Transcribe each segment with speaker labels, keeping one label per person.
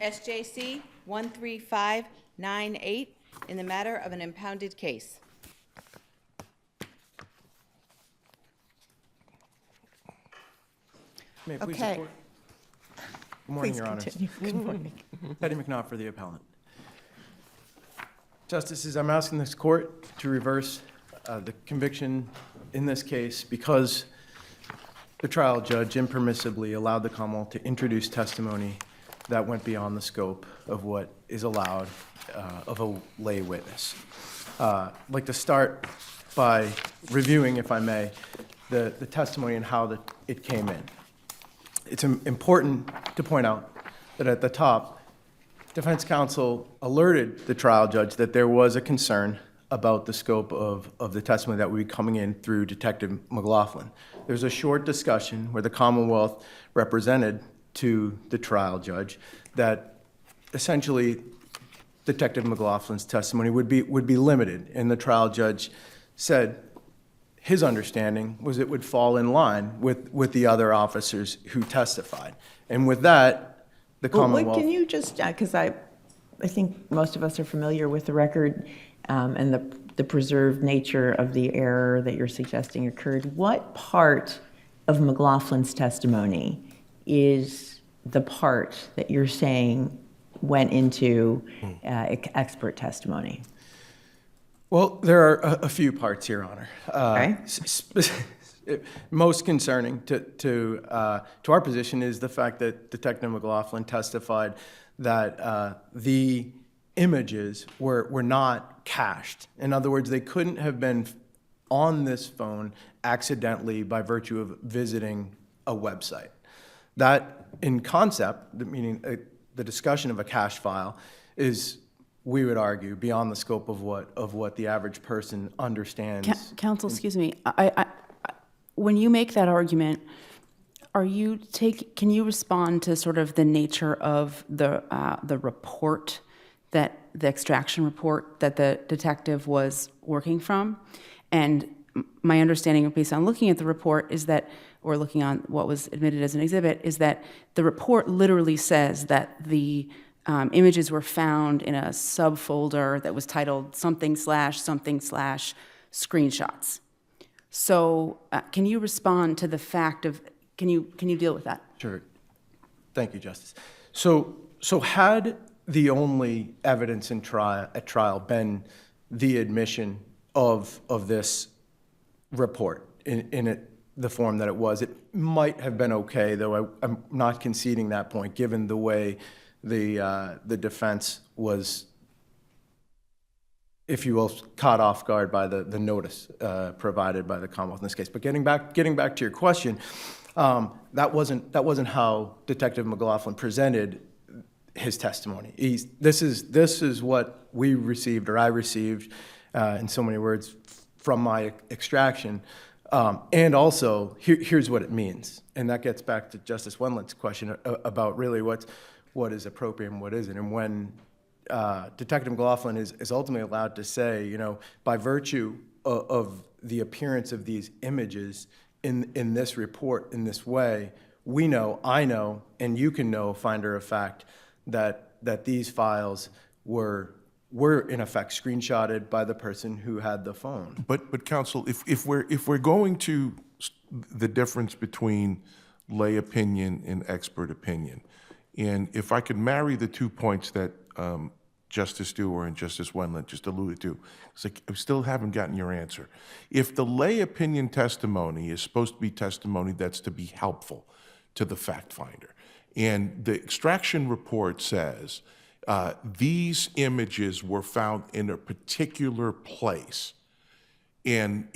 Speaker 1: SJC-13598 in the matter of an impounded case.
Speaker 2: May I please
Speaker 3: Okay.
Speaker 2: report? Good morning,
Speaker 3: Please
Speaker 2: Your Honors.
Speaker 3: continue. Good morning.
Speaker 2: Teddy McNaught for the appellant. Justices, I'm asking this court to reverse the conviction in this case because the trial judge impermissibly allowed the Commonwealth to introduce testimony that went beyond the scope of what is allowed of a lay witness. I'd like to start by reviewing, if I may, the testimony and how it came in. It's important to point out that at the top, defense counsel alerted the trial judge that there was a concern about the scope of the testimony that would be coming in through Detective McLaughlin. There's a short discussion where the Commonwealth represented to the trial judge that essentially Detective McLaughlin's testimony would be limited, and the trial judge said his understanding was it would fall in line with the other officers who testified. And with that, the Commonwealth...
Speaker 3: Can you just, because I think most of us are familiar with the record and the preserved nature of the error that you're suggesting occurred. What part of McLaughlin's testimony is the part that you're saying went into expert testemony?
Speaker 2: Well, there are a few parts, Your Honor.
Speaker 3: Okay.
Speaker 2: Most concerning to our position is the fact that Detective McLaughlin testified that the images were not cached. In other words, they couldn't have been on this phone accidentally by virtue of visiting a website. That, in concept, meaning the discussion of a cache file, is, we would argue, beyond the scope of what the average person understands.
Speaker 4: Counsel, excuse me. When you make that argument, can you respond to sort of the nature of the report, that the extraction report that the detective was working from? And my understanding, based on looking at the report, is that, or looking on what was admitted as an exhibit, is that the report literally says that the images were found in a subfolder that was titled something/something/screenshots. So can you respond to the fact of, can you deal with that?
Speaker 2: Sure. Thank you, Justice. So had the only evidence at trial been the admission of this report in the form that it was, it might have been okay, though I'm not conceding that point, given the way the defense was, if you will, caught off guard by the notice provided by the Commonwealth in this case. But getting back to your question, that wasn't how Detective McLaughlin presented his testimony. This is what we received, or I received, in so many words, from my extraction. And also, here's what it means. And that gets back to Justice Wendland's question about really what is appropriate and what isn't. And when Detective McLaughlin is ultimately allowed to say, you know, by virtue of the appearance of these images in this report in this way, we know, I know, and you can know, finder of fact, that these files were in effect screenshotted by the person who had the phone.
Speaker 5: But counsel, if we're going to the difference between lay opinion and expert opinion, and if I could marry the 2 points that Justice Dewar and Justice Wendland just alluded to, it's like I still haven't gotten your answer. If the lay opinion testimony is supposed to be testimony that's to be helpful to the fact finder, and the extraction report says these images were found in a particular place, and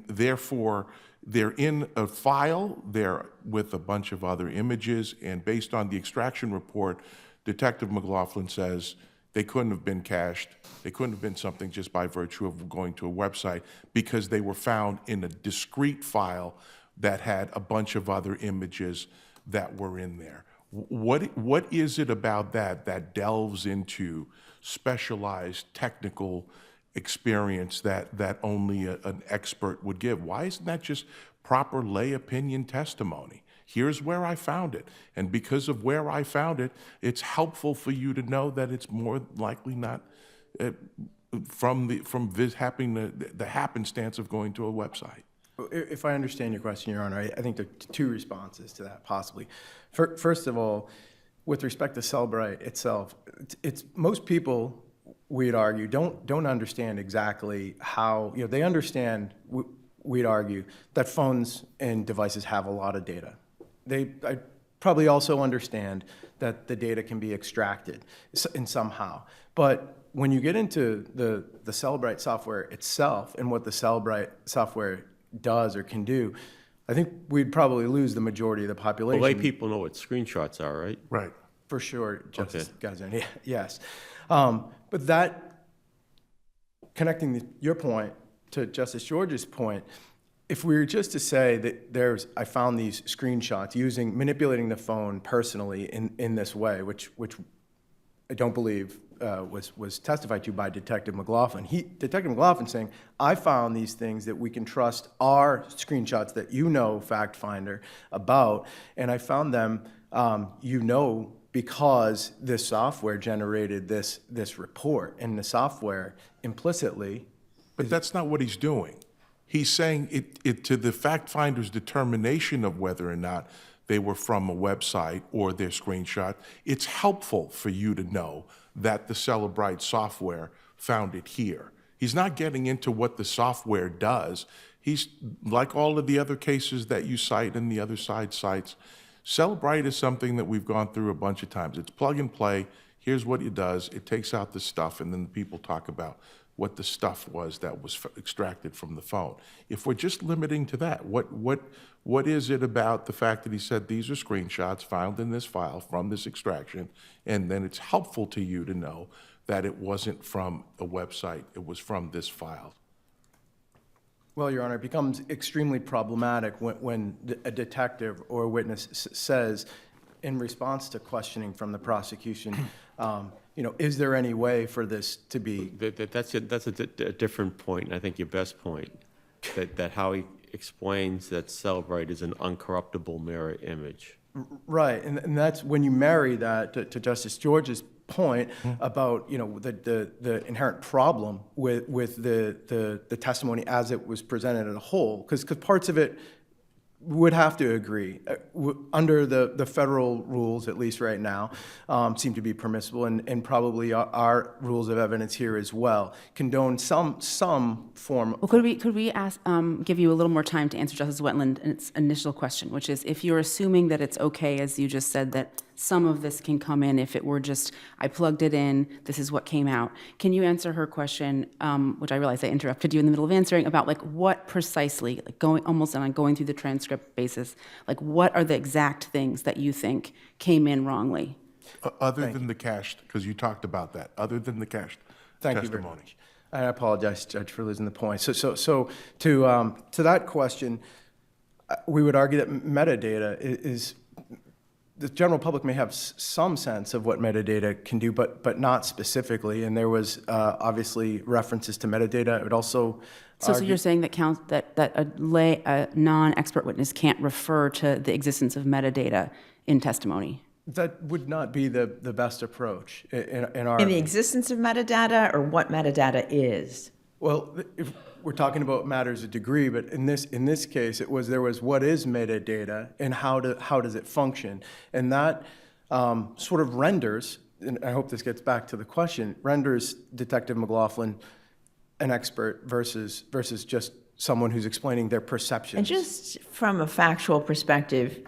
Speaker 5: therefore they're in a file, they're with a bunch of other images, and based on the extraction report, Detective McLaughlin says they couldn't have been cached, they couldn't have been something just by virtue of going to a website, because they were found in a discrete file that had a bunch of other images that were in there. What is it about that delves into specialized technical experience that only an expert would give? Why isn't that just proper lay opinion testimony? Here's where I found it. And because of where I found it, it's helpful for you to know that it's more likely not from this happening, the happenstance of going to a website.
Speaker 2: If I understand your question, Your Honor, I think there are two responses to that, possibly. First of all, with respect to Cellbrite itself, it's most people, we'd argue, don't understand exactly how, they understand, we'd argue, that phones and devices have a lot of data. I probably also understand that the data can be extracted in somehow. But when you get into the Cellbrite software itself and what the Cellbrite software does or can do, I think we'd probably lose the majority of the population.
Speaker 6: Well, lay people know what screenshots are, right?
Speaker 5: Right.
Speaker 2: For sure, Justice
Speaker 6: Okay.
Speaker 2: Gazzani, yes. But that, connecting your point to Justice George's point, if we were just to say that I found these screenshots manipulating the phone personally in this way, which I don't believe was testified to by Detective McLaughlin. Detective McLaughlin saying, I found these things that we can trust are screenshots that fact finder, about, and I found them, because this software generated this report, and the software implicitly.
Speaker 5: But that's not what he's doing. He's saying it to the fact finder's determination of whether or not they were from a website or their screenshot. It's helpful for you to know that the Cellbrite software found it here. He's not getting into what the software does. He's, like all of the other cases that you cite and the other side cites, Cellbrite is something that we've gone through a bunch of times. It's plug and play. Here's what it does. It takes out the stuff, and then people talk about what the stuff was that was extracted from the phone. If we're just limiting to that, what is it about the fact that he said these are screenshots found in this file from this extraction, and then it's helpful to you to know that it wasn't from a website, it was from this file?
Speaker 2: Well, Your Honor, it becomes extremely problematic when a detective or a witness says, in response to questioning from the prosecution, is there any way for this to be?
Speaker 6: That's a different point, and I think your best point, that how he explains that Cellbrite is an uncorruptible mirror image.
Speaker 2: Right, and that's when you marry that to Justice George's point about the inherent problem with the testimony as it was presented as a whole, because parts of it would have to agree under the federal rules, at least right now, seem to be permissible, and probably our rules of evidence here as well condone some form.
Speaker 4: Well, could we ask, give you a little more time to answer Justice Wetland's initial question, which is, if you're assuming that it's okay, as you just said, that some of this can come in if it were just, I plugged it in, this is what came out. Can you answer her question, which I realize I interrupted you in the middle of answering, about what precisely, going through the transcript basis, what are the exact things that you think came in wrongly?
Speaker 5: Other than the cached, because you talked about that, other than the cached testimony.
Speaker 2: Thank you very much. I apologize, Judge, for losing the point. So to that question, we would argue that metadata is the general public may have some sense of what metadata can do, but not specifically. And there was obviously references to metadata. It would also
Speaker 4: So you're saying that a non-expert witness can't refer to the existence of metadata in testimony?
Speaker 2: that would not be the best approach in our.
Speaker 3: In the existence of metadata or what metadata is?
Speaker 2: Well, if we're talking about matters of degree, but in this case, there was what is metadata and how does it function, and that sort of renders, and I hope this gets back to the question, renders Detective McLaughlin an expert versus just someone who's explaining their perceptions.
Speaker 3: And just from a factual perspective,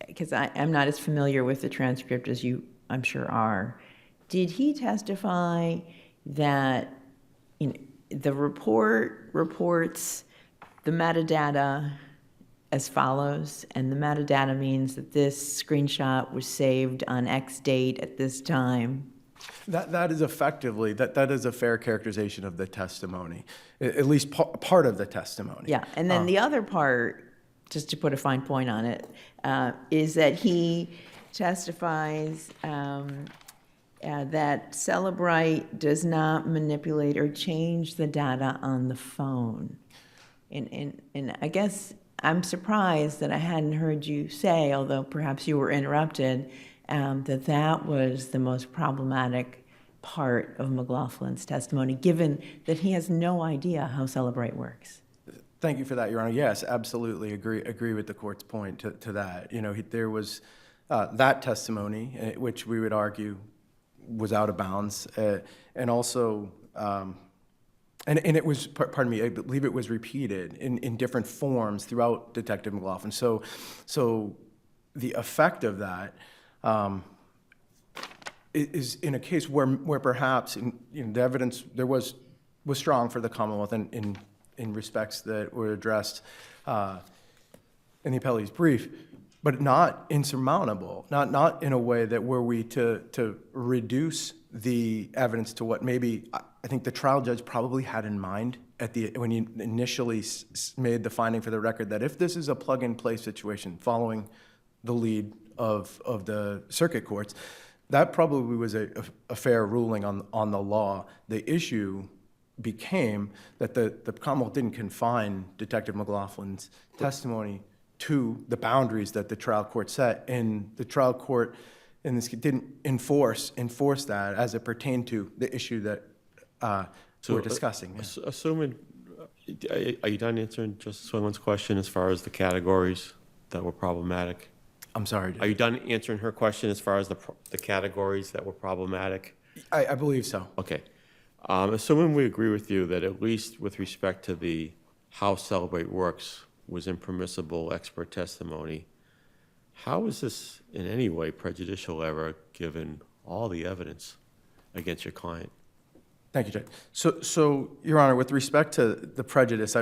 Speaker 3: because I'm not as familiar with the transcript as you, I'm sure, are, did he testify that the report reports the metadata as follows, and the metadata means that this screenshot was saved on X date at this time?
Speaker 2: That is effectively, that is a fair characterization of the testimony, at least part of the testimony.
Speaker 3: Yeah, and then the other part, just to put a fine point on it, is that he testifies that Celebrite does not manipulate or change the data on the phone. And I guess I'm surprised that I hadn't heard you say, although perhaps you were interrupted, that that was the most problematic part of McLaughlin's testimony, given that he has no idea how Celebrate works.
Speaker 2: Thank you for that, Your Honor. Yes, absolutely agree with the court's point to that. You know, there was that testimony, which we would argue was out of bounds, and also, and it was, pardon me, I believe it was repeated in different forms throughout Detective McLaughlin. So the effect of that is in a case where perhaps the evidence there was strong for the Commonwealth in respects that were addressed in the appellee's brief, but not insurmountable, not in a way that were we to reduce the evidence to what maybe I think the trial judge probably had in mind when he initially made the finding for the record that if this is a plug-and-play situation following the lead of the circuit courts, that probably was a fair ruling on the law. The issue became that the Commonwealth didn't confine Detective McLaughlin's testimony to the boundaries that the trial court set, and the trial court in this didn't enforce that as it pertained to the issue that we're discussing.
Speaker 6: Assuming, are you done answering Justice Swinton's question as far as the categories that were problematic?
Speaker 2: I'm sorry.
Speaker 6: Are you done answering her question as far as the categories that were problematic?
Speaker 2: I believe so.
Speaker 6: Okay. Assuming we agree with you that at least with respect to the how Celebrate works was impermissible expert testimony, how is this in any way prejudicial error given all the evidence against your client?
Speaker 2: Thank you, Judge. So, Your Honor, with respect to the prejudice,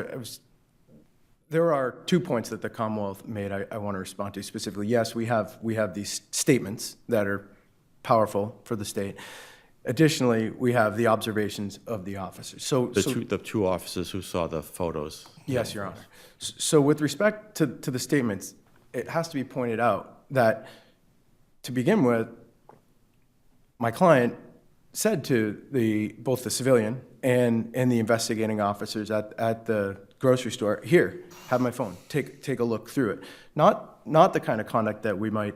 Speaker 2: there are 2 points that the Commonwealth made I want to respond to specifically. Yes, we have these statements that are powerful for the state. Additionally, we have the observations of the officers.
Speaker 6: The two officers who saw the photos.
Speaker 2: Yes, Your Honor. So with respect to the statements, it has to be pointed out that, to begin with, my client said to both the civilian and the investigating officers at the grocery store, "Here, have my phone. Take a look through it." Not the kind of conduct that we might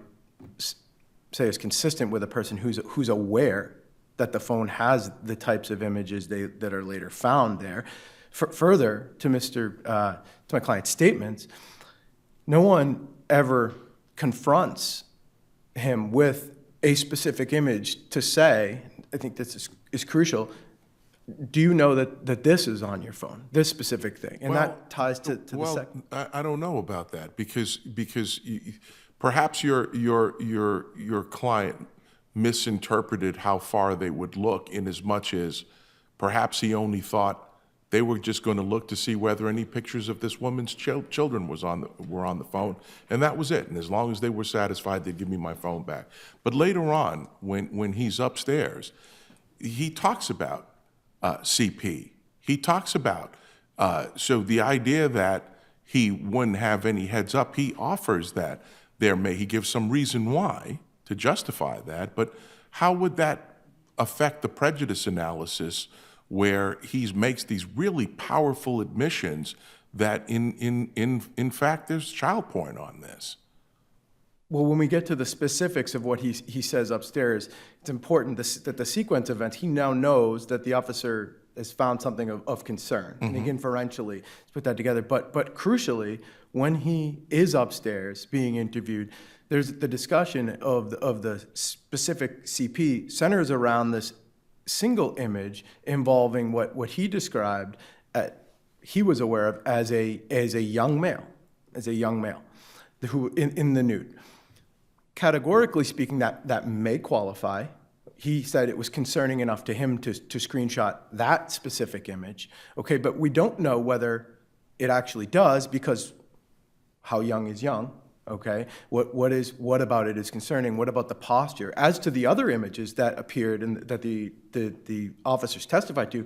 Speaker 2: say is consistent with a person who's aware that the phone has the types of images that are later found there. Further, to my client's statements, no one ever confronts him with a specific image to say, I think this is crucial, do you know that this is on your phone, this specific thing? And that ties to the second.
Speaker 5: I don't know about that because perhaps your client misinterpreted how far they would look, in as much as perhaps he only thought they were just going to look to see whether any pictures of this woman's children were on the phone, and that was it. And as long as they were satisfied, they'd give me my phone back. But later on, when he's upstairs, he talks about CP. He talks about, so the idea that he wouldn't have any heads up, he offers that he gives some reason why to justify that, but how would that affect the prejudice analysis where he makes these really powerful admissions that in fact there's child porn on this?
Speaker 2: Well, when we get to the specifics of what he says upstairs, it's important that the sequence of events, he now knows that the officer has found something of concern. Mm-hmm. And again, inferentially, let's put that together. But crucially, when he is upstairs being interviewed, there's the discussion of the specific CP centers around this single image involving what he described, he was aware of as a young male, who in the nude. Categorically speaking, that may qualify. He said it was concerning enough to him to screenshot that specific image. Okay, but we don't know whether it actually does, because how young is young? Okay, what about it is concerning? What about the posture? As to the other images that appeared and that the officers testified to,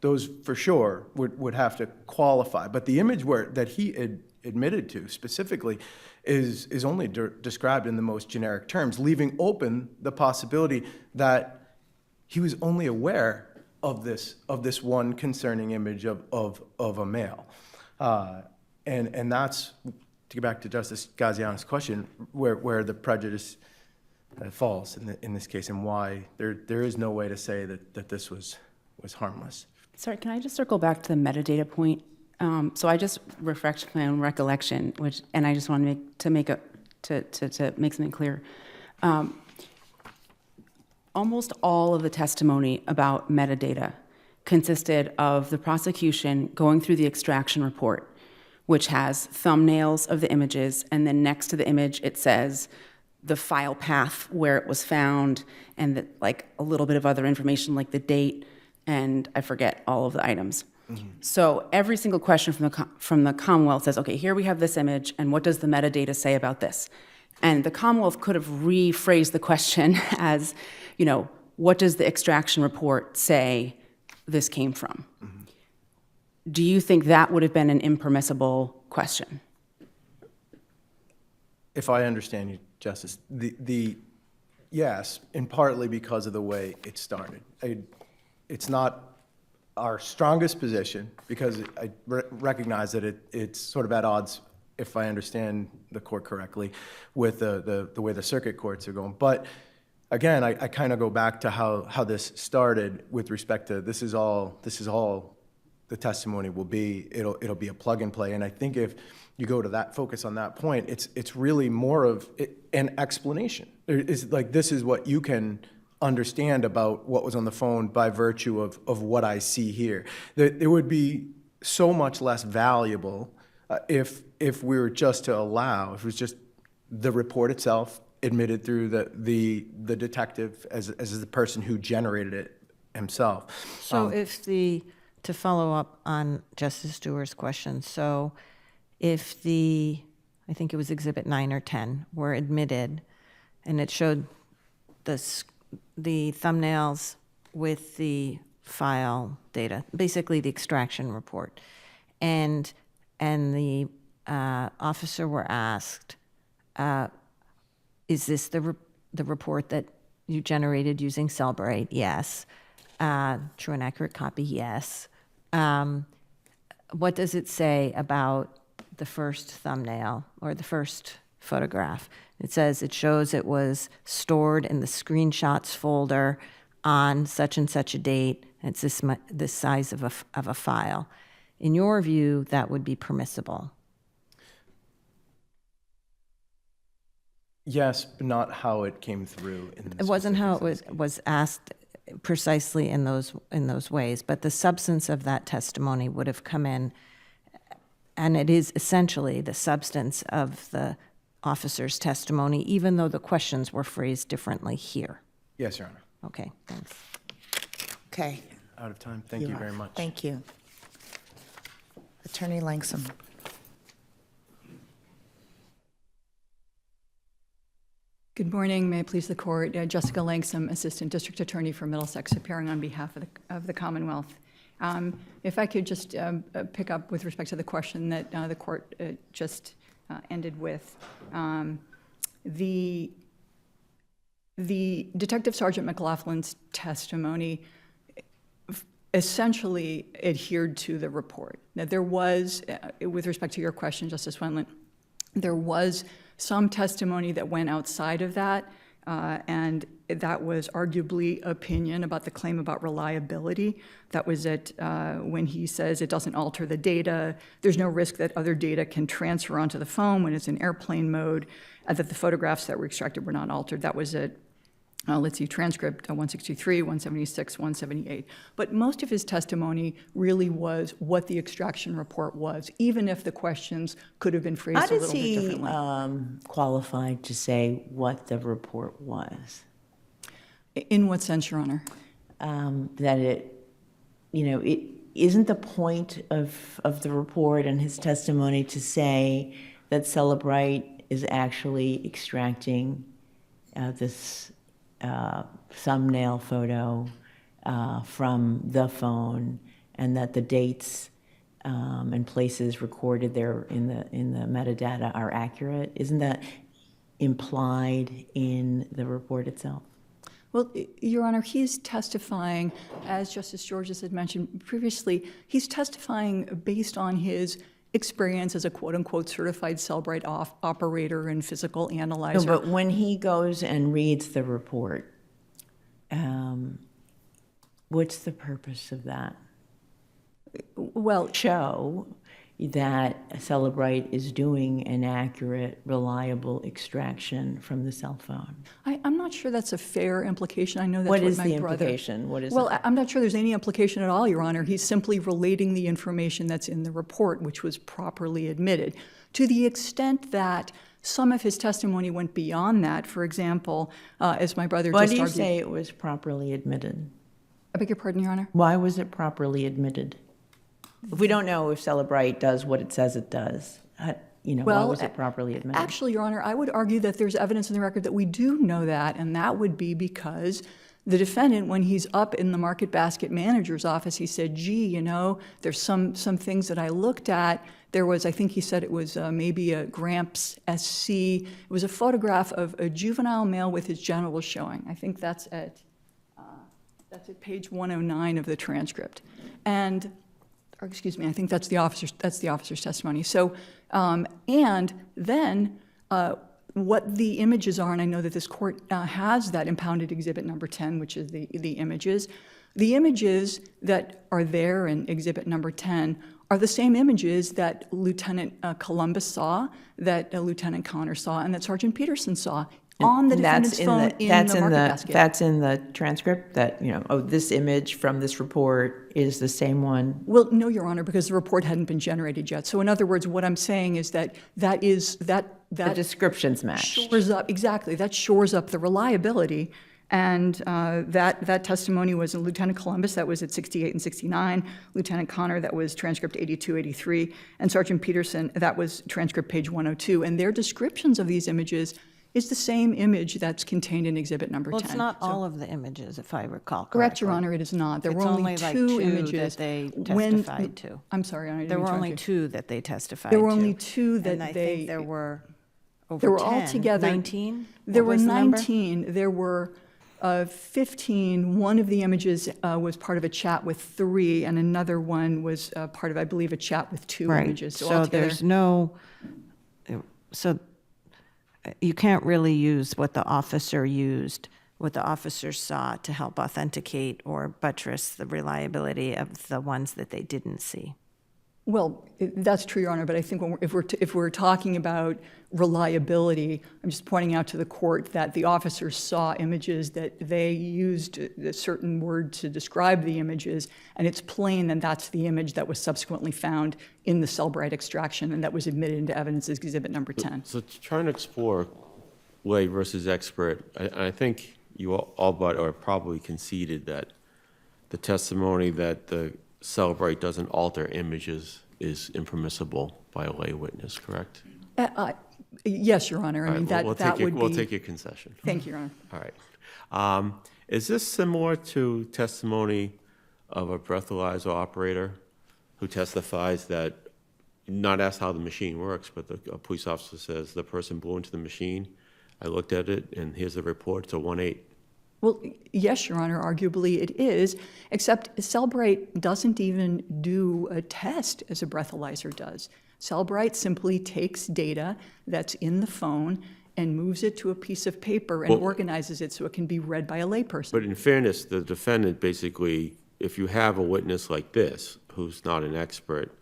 Speaker 2: those for sure would have to qualify. But the image that he admitted to specifically is only described in the most generic terms, leaving open the possibility that he was only aware of this one concerning image of a male. And that's, to get back to Justice Gaziano's question, where the prejudice falls in this case, and why there is no way to say that this was harmless.
Speaker 4: Sorry, can I just circle back to the metadata point? So I just refreshed my own recollection, and I just want to make something clear. Almost all of the testimony about metadata consisted of the prosecution going through the extraction report, which has thumbnails of the images, and then next to the image it says the file path where it was found, and like a little bit of other information like the date, and I forget all of the items. So every single question from the Commonwealth says, okay, here we have this image, and what does the metadata say about this? And the Commonwealth could have rephrased the question as, what does the extraction report say this came from? Do you think that would have been an impermissible question?
Speaker 2: If I understand you, Justice, yes, and partly because of the way it started. It's not our strongest position, because I recognize that it's sort of at odds, if I understand the court correctly, with the way the circuit courts are going. But again, I kind of go back to how this started with respect to this is all the testimony will be. It'll be a plug and play. And I think if you go to that, focus on that point, it's really more of an explanation. It's like, this is what you can understand about what was on the phone by virtue of what I see here. It would be so much less valuable if we were just to allow, if it was just the report itself admitted through the detective as the person who generated it himself.
Speaker 7: So to follow up on Justice Stewart's question, so if I think it was Exhibit 9 or 10, were admitted, and it showed the thumbnails with the file data, basically the extraction report, and the officer were asked, is this the report that you generated using Cellbrite? Yes. True and accurate copy? Yes. What does it say about the first thumbnail or the first photograph? It says it shows it was stored in the screenshots folder on such and such a date. And it's this size of a file. In your view, that would be permissible?
Speaker 2: Yes, but not how it came through.
Speaker 7: It wasn't how it was asked precisely in those ways, but the substance of that testimony would have come in, and it is essentially the substance of the officer's testimony, even though the questions were phrased differently here.
Speaker 2: Yes, Your Honor.
Speaker 7: Okay, thanks.
Speaker 8: Okay.
Speaker 2: Out of time. Thank you very much.
Speaker 8: Thank you. Attorney Langsam.
Speaker 9: Good morning. May it please the court. Jessica Langsam, Assistant District Attorney for Middlesex, appearing on behalf of the Commonwealth. If I could just pick up with respect to the question that the court just ended with. The Detective Sergeant McLaughlin's testimony essentially adhered to the report. Now, there was, with respect to your question, Justice Wendlandt, there was some testimony that went outside of that, and that was arguably opinion about the claim about reliability. That was when he says it doesn't alter the data, there's no risk that other data can transfer onto the phone when it's in airplane mode, and that the photographs that were extracted were not altered. That was at, let's see, transcript 163, 176, 178. But most of his testimony really was what the extraction report was, even if the questions could have been phrased a little bit differently.
Speaker 3: How does he qualify to say what the report was?
Speaker 9: In what sense, Your Honor?
Speaker 3: That it isn't the point of the report and his testimony to say that Cellbrite is actually extracting this thumbnail photo from the phone, and that the dates and places recorded there in the metadata are accurate. Isn't that implied in the report itself?
Speaker 9: Well, Your Honor, he's testifying, as Justice Georges had mentioned previously, he's testifying based on his experience as a quote-unquote certified Cellbrite operator and physical
Speaker 3: No,
Speaker 9: analyzer.
Speaker 3: but when he goes and reads the report, what's the purpose of that?
Speaker 9: Well,
Speaker 3: Show that Celebrite is doing an accurate, reliable extraction from the cell phone.
Speaker 9: I'm not sure that's a fair implication. I know that's
Speaker 3: What
Speaker 9: what
Speaker 3: is
Speaker 9: my
Speaker 3: the
Speaker 9: brother.
Speaker 3: implication? What is
Speaker 9: Well,
Speaker 3: it?
Speaker 9: I'm not sure there's any implication at all, Your Honor. He's simply relating the information that's in the report, which was properly admitted. To the extent that some of his testimony went beyond that, for example, as my brother
Speaker 3: Why
Speaker 9: just
Speaker 3: do you
Speaker 9: argued.
Speaker 3: say it was properly admitted?
Speaker 9: I beg your pardon, Your Honor?
Speaker 3: Why was it properly admitted? If we don't know if Celebrite does what it says it does, why was it properly admitted?
Speaker 9: Actually, Your Honor, I would argue that there's evidence in the record that we do know that, and that would be because the defendant, when he's up in the market basket manager's office, he said, gee, there's some things that I looked at. There was, I think he said it was maybe a Gramps SC. It was a photograph of a juvenile male with his genitals showing. I think that's at page 109 of the transcript. Or excuse me, I think that's the officer's testimony. So, and then what the images are, and I know that this court has that impounded exhibit number 10, which is the images. The images that are there in exhibit number 10 are the same images that Lieutenant Columbus saw, that Lieutenant Connor saw, and that Sergeant Peterson saw on the defendant's phone in the market basket.
Speaker 3: That's in the transcript, that, this image from this report is the same one?
Speaker 9: Well, no, Your Honor, because the report hadn't been generated yet. So in other words, what I'm saying is that
Speaker 3: The descriptions match.
Speaker 9: shores up, exactly, that shores up the reliability. And that testimony was in Lieutenant Columbus, that was at 68 and 69, Lieutenant Connor, that was transcript 82, 83, and Sergeant Peterson, that was transcript page 102. And their descriptions of these images is the same image that's contained in exhibit number 10.
Speaker 7: Well, it's not all of the images, if I recall correctly.
Speaker 9: Correct, Your Honor, it is not. There
Speaker 7: It's
Speaker 9: were only
Speaker 7: like
Speaker 9: two images.
Speaker 7: that they
Speaker 9: when-
Speaker 7: testified to.
Speaker 9: I'm sorry, Your Honor, I
Speaker 7: There
Speaker 9: didn't
Speaker 7: were
Speaker 9: interrupt
Speaker 7: only
Speaker 9: you.
Speaker 7: two that they testified to.
Speaker 9: There were only two that
Speaker 7: And I
Speaker 9: they-
Speaker 7: think there were over
Speaker 9: There were
Speaker 7: 10.
Speaker 9: altogether
Speaker 7: 19?
Speaker 9: There
Speaker 7: What
Speaker 9: were
Speaker 7: was the number?
Speaker 9: 19. There were 15. One of the images was part of a chat with 3, and another one was part of, I believe, a chat with 2
Speaker 7: Right,
Speaker 9: images.
Speaker 7: so
Speaker 9: altogether-
Speaker 7: there's no, so you can't really use what the officer used, what the officer saw to help authenticate or buttress the reliability of the ones that they didn't see.
Speaker 9: Well, that's true, Your Honor, but I think if we're talking about reliability, I'm just pointing out to the court that the officers saw images, that they used a certain word to describe the images, and it's plain that that's the image that was subsequently found in the Cellbrite extraction and that was admitted into evidence as exhibit number 10.
Speaker 6: So trying to explore lay versus expert, I think you all but or probably conceded that the testimony that the Cellbrite doesn't alter images is impermissible by a lay witness, correct?
Speaker 9: Yes, Your Honor. I
Speaker 6: All
Speaker 9: mean,
Speaker 6: right, we'll
Speaker 9: that
Speaker 6: take
Speaker 9: would be.
Speaker 6: we'll take your concession.
Speaker 9: Thank you, Your Honor.
Speaker 6: All right. Is this similar to testimony of a breathalyzer operator who testifies that, not asked how the machine works, but a police officer says the person blew into the machine, I looked at it, and here's the report, it's a 1.8.
Speaker 9: Well, yes, Your Honor, arguably it is, except Cellbrite doesn't even do a test as a breathalyzer does. Cellbrite simply takes data that's in the phone and moves it to a piece of paper and organizes it so it can be read by a layperson.
Speaker 6: But in fairness, the defendant basically, if you have a witness like this, who's not an expert,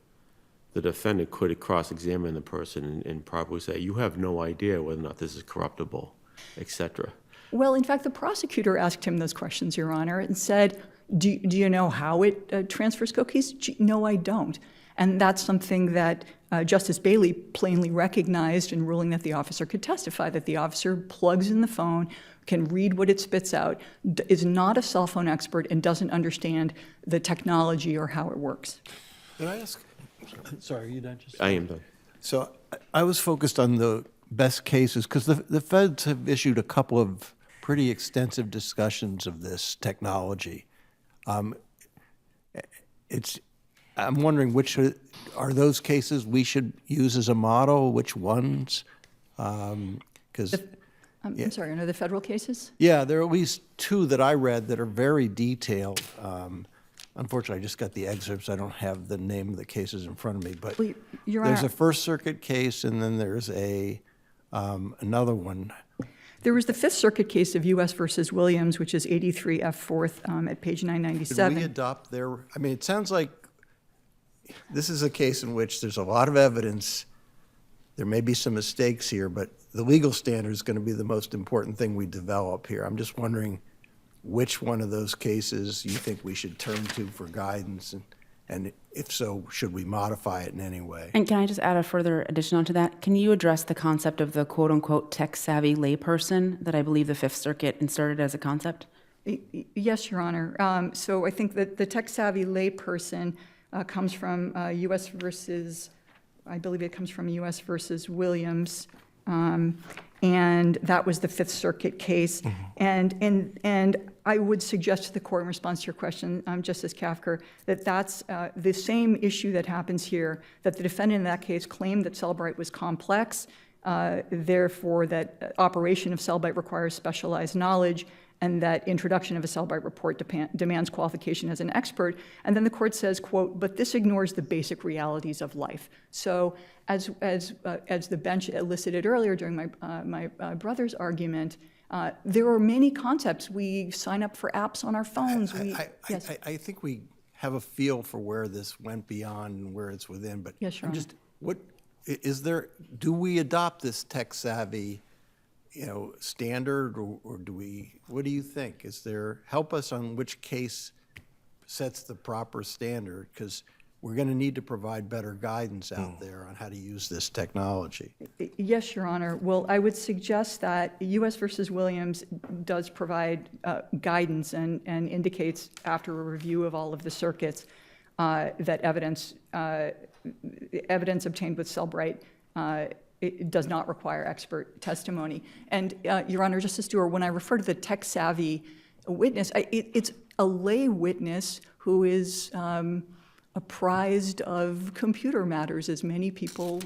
Speaker 6: the defendant could cross-examine the person and probably say, you have no idea whether or not this is corruptible, et cetera.
Speaker 9: Well, in fact, the prosecutor asked him those questions, Your Honor, and said, do you know how it transfers cookies? No, I don't. And that's something that Justice Bailey plainly recognized in ruling that the officer could testify, that the officer plugs in the phone, can read what it spits out, is not a cell phone expert, and doesn't understand the technology or how it works.
Speaker 10: Can I ask? Sorry, you done just?
Speaker 6: I am done.
Speaker 10: So I was focused on the best cases because the feds have issued a couple of pretty extensive discussions of this technology. I'm wondering which are those cases we should use as a model, which ones? Because
Speaker 9: I'm sorry, are the federal cases?
Speaker 10: yeah, there are at least two that I read that are very detailed. unfortunately, I just got the excerpts. I don't have the name of the cases in front of me, but
Speaker 9: Well, Your
Speaker 10: there's
Speaker 9: Honor-
Speaker 10: a First Circuit case, and then there's another one.
Speaker 9: There was the Fifth Circuit case of U.S. versus Williams, which is 83 F. 4th at page
Speaker 10: Did
Speaker 9: 997.
Speaker 10: we adopt their, I mean, it sounds like this is a case in which there's a lot of evidence. There may be some mistakes here, but the legal standard is going to be the most important thing we develop here. I'm just wondering which one of those cases you think we should turn to for guidance, and if so, should we modify it in any way?
Speaker 4: And can I just add a further addition onto that? Can you address the concept of the quote-unquote tech-savvy layperson that I believe the Fifth Circuit inserted as a concept?
Speaker 9: Yes, Your Honor. So I think that the tech-savvy layperson comes from U.S. versus, I believe it comes from U.S. versus Williams, and that was the Fifth Circuit case. And I would suggest to the court in response to your question, Justice Kafker, that that's the same issue that happens here, that the defendant in that case claimed that Cellbrite was complex, therefore that operation of Cellbrite requires specialized knowledge, and that introduction of a Cellbrite report demands qualification as an expert. And then the court says, quote, but this ignores the basic realities of life. So as the bench elicited earlier during my brother's argument, there are many concepts. We sign up for apps on our phones. Yes.
Speaker 10: I think we have a feel for where this went beyond and where it's within, but
Speaker 9: Yes, Your Honor.
Speaker 10: Do we adopt this tech savvy, standard, or do we, what do you think? Help us on which case sets the proper standard, because we're going to need to provide better guidance out there on how to use this technology.
Speaker 9: Yes, Your Honor. Well, I would suggest that U.S. versus Williams does provide guidance and indicates, after a review of all of the circuits, that evidence obtained with Cellbrite it does not require expert testimony. And Your Honor, Justice Stewart, when I refer to the tech-savvy witness, it's a lay witness who is apprised of computer matters, as many people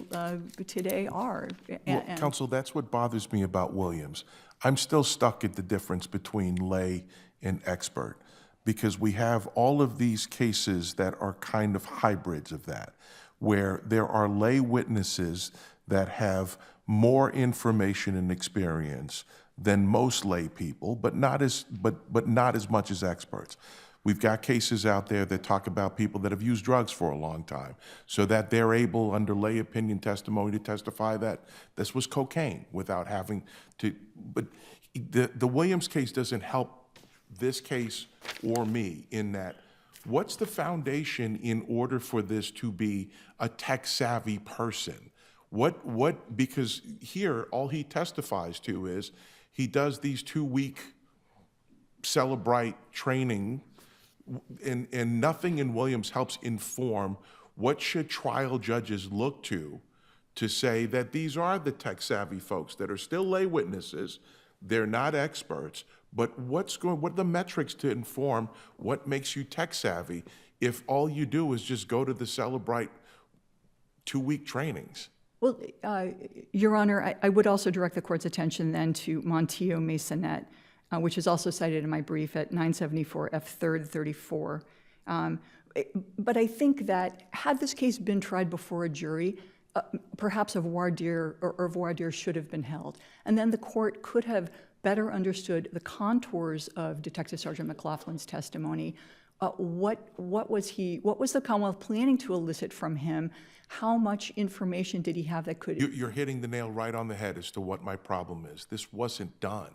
Speaker 9: today are.
Speaker 5: Well, counsel, that's what bothers me about Williams. I'm still stuck at the difference between lay and expert, because we have all of these cases that are kind of hybrids of that, where there are lay witnesses that have more information and experience than most lay people, but not as much as experts. We've got cases out there that talk about people that have used drugs for a long time, so that they're able, under lay opinion testimony, to testify that this was cocaine without having to. But the Williams case doesn't help this case or me in that. What's the foundation in order for this to be a tech-savvy person? Because here, all he testifies to is he does these 2-week Cellbrite training, and nothing in Williams helps inform what should trial judges look to say that these are the tech-savvy folks that are still lay witnesses, they're not experts, but what are the metrics to inform what makes you tech-savvy if all you do is just go to the Cellbrite 2-week trainings?
Speaker 9: Well, Your Honor, I would also direct the court's attention then to Montillo Masonet, which is also cited in my brief at 974 F. 3rd 34. But I think that had this case been tried before a jury, perhaps a voir dire or voir dire should have been held. And then the court could have better understood the contours of Detective Sergeant McLaughlin's testimony. What was the Commonwealth planning to elicit from him? How much information did he have that could...
Speaker 5: You're hitting the nail right on the head as to what my problem is. This wasn't done.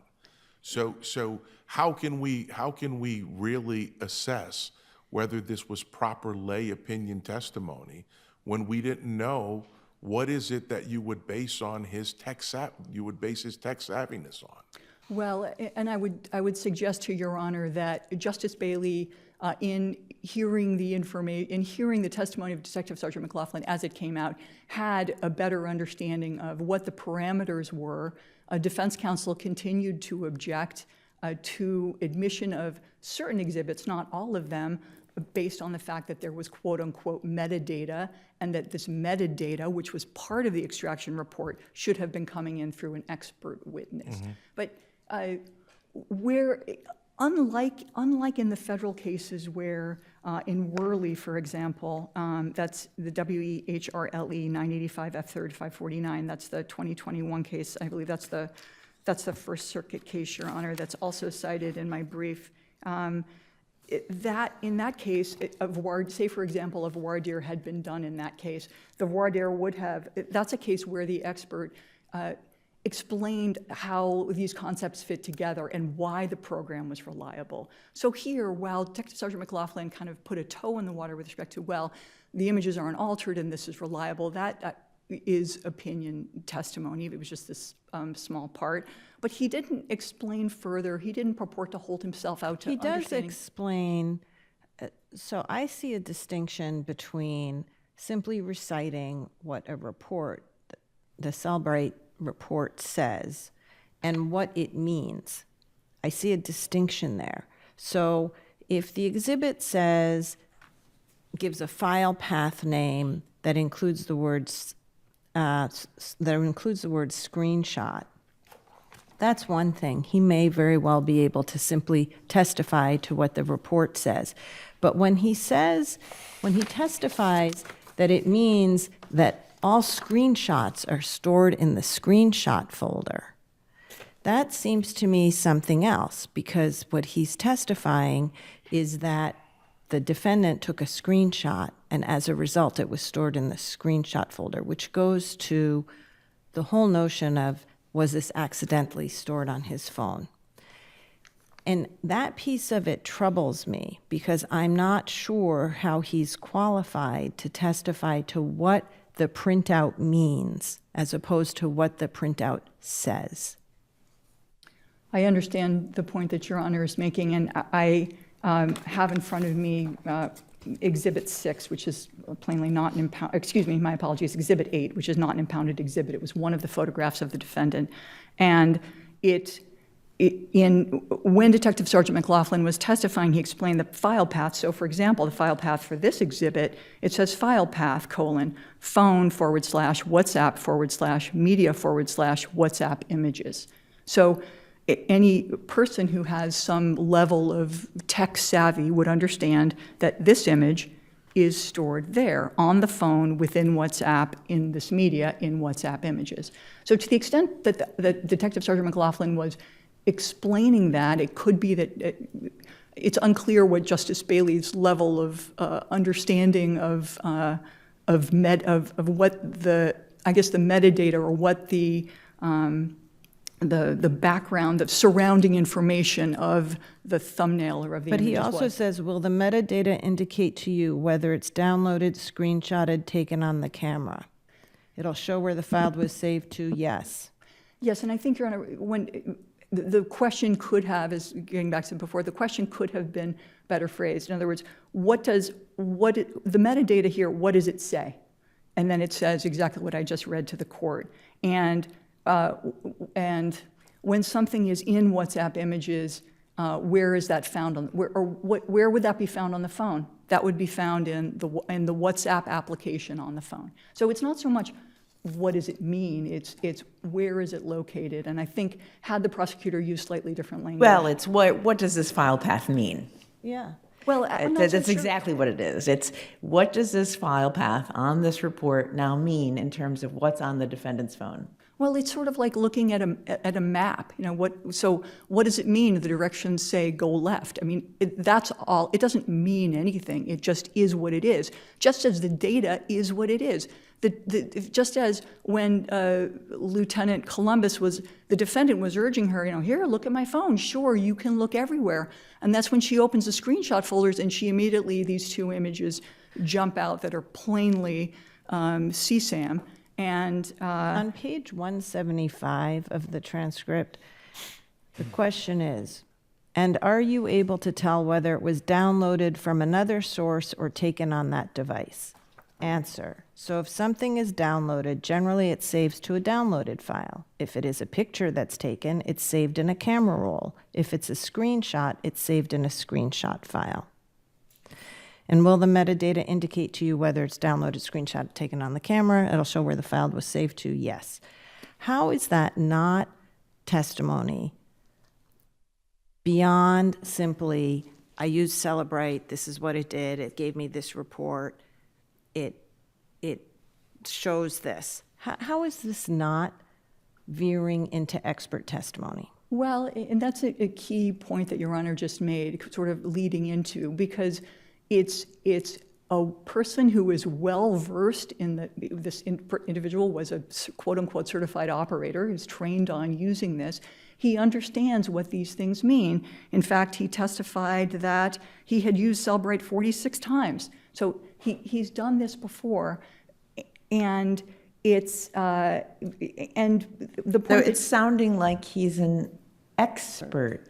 Speaker 5: So how can we really assess whether this was proper lay opinion testimony when we didn't know what is it that you would base his tech savviness on? Well,
Speaker 9: and I would suggest to Your Honor that Justice Bailey, in hearing the testimony of Detective Sergeant McLaughlin as it came out, had a better understanding of what the parameters were. Defense counsel continued to object to admission of certain exhibits, not all of them, based on the fact that there was quote-unquote metadata, and that this metadata, which was part of the extraction report, should have been coming in through an expert witness. But unlike in the federal cases where, in Worley, for example, that's the WEHRLE 985 F3rd 549, that's the 2021 case, I believe that's the First Circuit case, Your Honor, that's also cited in my brief. In that case, say for example, if voir dire had been done in that case, the voir dire would have, that's a case where the expert explained how these concepts fit together and why the program was reliable. So here, while Detective Sergeant McLaughlin kind of put a toe in the water with respect to, well, the images aren't altered and this is reliable, that is opinion testimony. It was just this small part. But he didn't explain further. He didn't purport to hold himself out to understanding.
Speaker 7: He does explain, so I see a distinction between simply reciting what a report, the Cellbrite report says, and what it means. I see a distinction there. So if the exhibit gives a file path name that includes the words screenshot, that's one thing. He may very well be able to simply testify to what the report says. But when he testifies that it means that all screenshots are stored in the screenshot folder, that seems to me something else, because what he's testifying is that the defendant took a screenshot, and as a result, it was stored in the screenshot folder, which goes to the whole notion of, was this accidentally stored on his phone? And that piece of it troubles me, because I'm not sure how he's qualified to testify to what the printout means, as opposed to what the printout says.
Speaker 9: I understand the point that Your Honor is making, and I have in front of me Exhibit 6, which is plainly not an my apologies, Exhibit 8, which is not an impounded exhibit. It was one of the photographs of the defendant. And when Detective Sergeant McLaughlin was testifying, he explained the file path. So for example, the file path for this exhibit, it says file path, phone / WhatsApp / media / WhatsApp images. So any person who has some level of tech savvy would understand that this image is stored there on the phone within WhatsApp in this media in WhatsApp images. So to the extent that Detective Sergeant McLaughlin was explaining that, it could be that it's unclear what Justice Bailey's level of understanding of what the metadata or what the background, the surrounding information of the thumbnail or of the
Speaker 7: But
Speaker 9: images
Speaker 7: he also
Speaker 9: was.
Speaker 7: says, will the metadata indicate to you whether it's downloaded, screenshotted, taken on the camera? It'll show where the file was saved to, yes.
Speaker 9: Yes, and I think, Your Honor, when the question could have, as getting back to before, the question could have been better phrased. In other words, the metadata here, what does it say? And then it says exactly what I just read to the court. And when something is in WhatsApp images, where is that found on? Where would that be found on the phone? That would be found in the WhatsApp application on the phone. So it's not so much what does it mean, it's where is it located? And I think had the prosecutor used slightly different language.
Speaker 3: Well, it's what does this file path mean?
Speaker 7: Yeah.
Speaker 9: Well, I'm not so
Speaker 3: That's
Speaker 9: sure.
Speaker 3: exactly what it is. It's what does this file path on this report now mean in terms of what's on the defendant's phone?
Speaker 9: Well, it's sort of like looking at a map. So what does it mean? The directions say go left. I mean, that's all. It doesn't mean anything. It just is what it is. Just as the data is what it is. Just as when Lieutenant Columbus the defendant was urging her, here, look at my phone. Sure, you can look everywhere. And that's when she opens the screenshot folders and these two images jump out that are plainly CSAM. And
Speaker 7: on page 175 of the transcript, the question is, and are you able to tell whether it was downloaded from another source or taken on that device? Answer. So if something is downloaded, generally it saves to a downloaded file. If it is a picture that's taken, it's saved in a camera roll. If it's a screenshot, it's saved in a screenshot file. And will the metadata indicate to you whether it's downloaded, screenshot, taken on the camera? It'll show where the file was saved to, yes. How is that not testimony? beyond simply, I used Celebrate, this is what it did, it gave me this report, it shows this. How is this not veering into expert testimony?
Speaker 9: Well, and that's a key point that Your Honor just made, sort of leading into, because it's a person who is well-versed in this individual was a quote-unquote certified operator, who's trained on using this. He understands what these things mean. In fact, he testified that he had used Celebrate 46 times. So he's done this before, and it's and the
Speaker 3: So
Speaker 9: point
Speaker 3: it's sounding like he's an expert.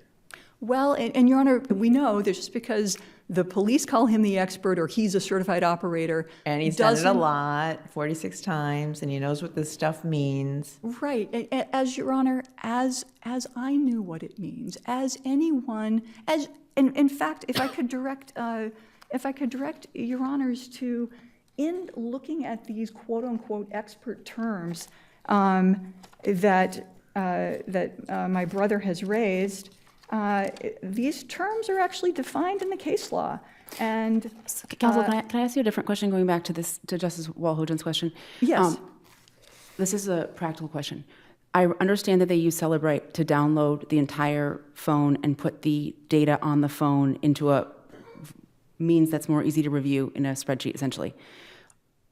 Speaker 9: well, and Your Honor, we know that just because the police call him the expert or he's a certified operator,
Speaker 3: And he's done it a
Speaker 9: doesn't-
Speaker 3: lot, 46 times, and he knows what this stuff means.
Speaker 9: Right, as Your Honor, as I knew what it means, as anyone, as and in fact, if I could direct Your Honors to, in looking at these quote unquote expert terms that my brother has raised, these terms are actually defined in the case law. And
Speaker 4: Counsel, can I ask you a different question, going back to Justice Walhojan's question?
Speaker 9: Yes.
Speaker 4: This is a practical question. I understand that they use Celebrate to download the entire phone and put the data on the phone into a means that's more easy to review in a spreadsheet, essentially.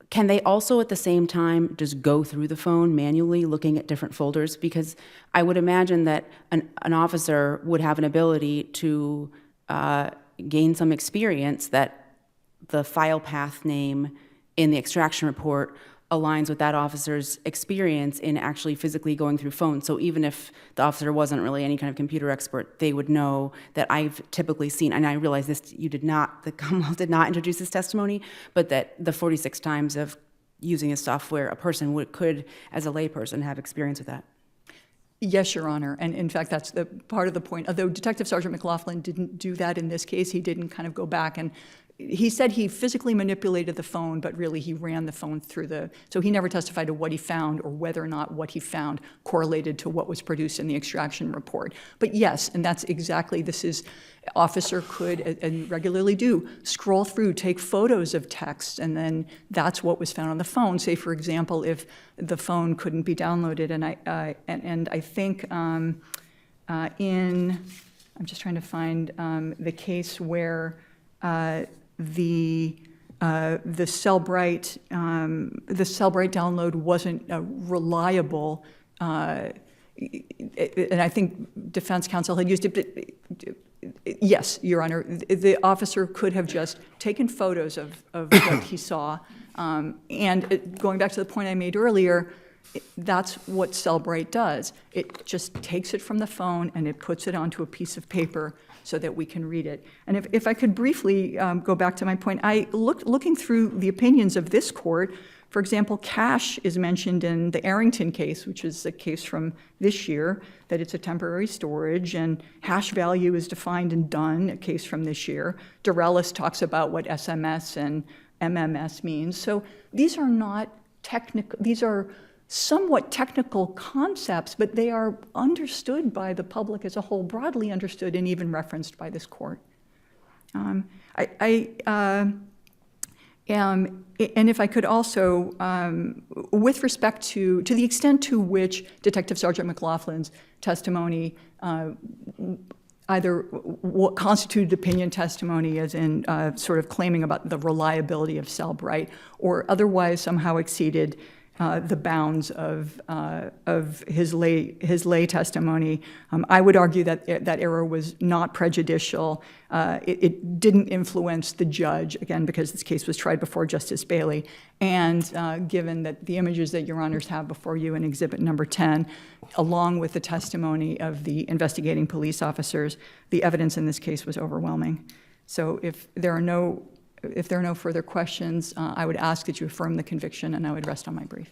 Speaker 4: Can they also at the same time just go through the phone manually looking at different folders? Because I would imagine that an officer would have an ability to gain some experience that the file path name in the extraction report aligns with that officer's experience in actually physically going through phones. So even if the officer wasn't really any kind of computer expert, they would know that I've typically seen, and I realize this, the Commonwealth did not introduce this testimony, but that the 46 times of using a software, a person could, as a layperson, have experience with that.
Speaker 9: yes, Your Honor, and in fact, that's the part of the point. Although Detective Sergeant McLaughlin didn't do that in this case, he didn't kind of go back and he said he physically manipulated the phone, but really he ran the phone through so he never testified to what he found or whether or not what he found correlated to what was produced in the extraction report. But yes, and that's exactly, officer could, and regularly do, scroll through, take photos of texts, and then that's what was found on the phone. Say, for example, if the phone couldn't be downloaded, and I think I'm just trying to find the case where the Cellbrite download wasn't reliable, and I think defense counsel had used it. Yes, Your Honor, the officer could have just taken photos of what he saw, and going back to the point I made earlier, that's what Cellbrite does. It just takes it from the phone and it puts it onto a piece of paper so that we can read it. And if I could briefly go back to my point, looking through the opinions of this court, for example, cash is mentioned in the Arrington case, which is a case from this year, that it's a temporary storage, and hash value is defined in Dunn, a case from this year. Dorelis talks about what SMS and MMS means. So these are not technical, these are somewhat technical concepts, but they are understood by the public as a whole, broadly understood and even referenced by this court. And if I could also, with respect to the extent to which Detective Sergeant McLaughlin's testimony either what constituted opinion testimony, as in sort of claiming about the reliability of Cellbrite, or otherwise somehow exceeded the bounds of his lay testimony. I would argue that that error was not prejudicial. It didn't influence the judge, again, because this case was tried before Justice Bailey, and given that the images that Your Honors have before you in Exhibit Number 10, along with the testimony of the investigating police officers, the evidence in this case was overwhelming. So if there are no further questions, I would ask that you affirm the conviction, and I would rest on my brief.